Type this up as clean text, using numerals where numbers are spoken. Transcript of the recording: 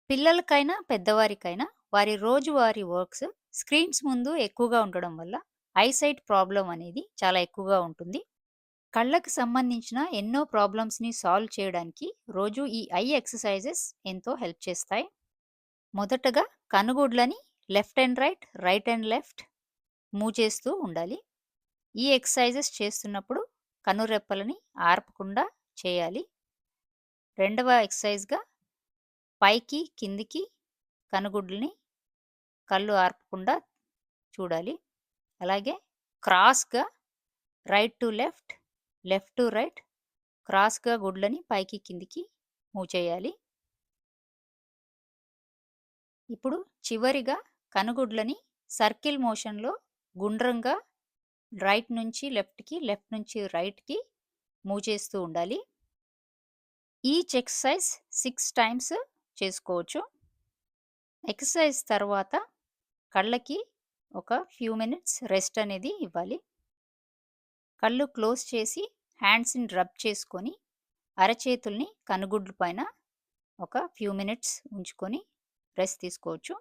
పిల్లలకైనా, పెద్దవారికైనా వారి రోజువారీ వర్క్స్ స్క్రీన్స్ ముందు ఎక్కువగా ఉండడం వల్ల ఐసైట్ ప్రాబ్లమ్ అనేది చాలా ఎక్కువగా ఉంటుంది. కళ్ళకి సంబంధించిన ఎన్నో ప్రాబ్లమ్స్‌ని సాల్వ్ చేయడానికి రోజు ఈ ఐ ఎక్సర్‌సైజెస్ ఎంతో హెల్ప్ చేస్తాయి. మొదటగా కనుగుడ్లని left and right, right and left move చేస్తూ ఉండాలి. ఈ ఎక్సర్‌సైజెస్ చేస్తున్నప్పుడు కనురెప్పలని ఆర్పకుండా చేయాలి. రెండవ ఎక్సర్‌సైజ్‌గా పైకి, కిందికి కనుగుడ్లని కళ్ళు ఆర్పకుండా చూడాలి. అలాగే క్రాస్‌గా right to left, left to right క్రాస్‌గా గుడ్లని పైకి, కిందికి మూవ్ చేయాలి. ఇప్పుడు చివరిగా కనుగుడ్లని సర్కిల్ మోషన్‌లో గుండ్రంగా రైట్ నుంచి లెఫ్ట్‌కి, లెఫ్ట్ నుంచి రైట్‌కి మూవ్ చేస్తూ ఉండాలి. ఈచ్ ఎక్సర్‌సైజ్ 6 టైమ్స్ చేసుకోవచ్చు. ఎక్సర్‌సైజ్ తర్వాత కళ్ళకి ఒక ఫ్యూ మినిట్స్ రెస్ట్ అనేది ఇవ్వాలి. కళ్ళు క్లోజ్ చేసి హ్యాండ్స్‌ని రబ్ చేసుకొని అరచేతుల్ని కనుగుడ్లు పైన ఒక ఫ్యూ మినిట్స్ ఉంచుకొని రెస్ట్ తీసుకోవచ్చు.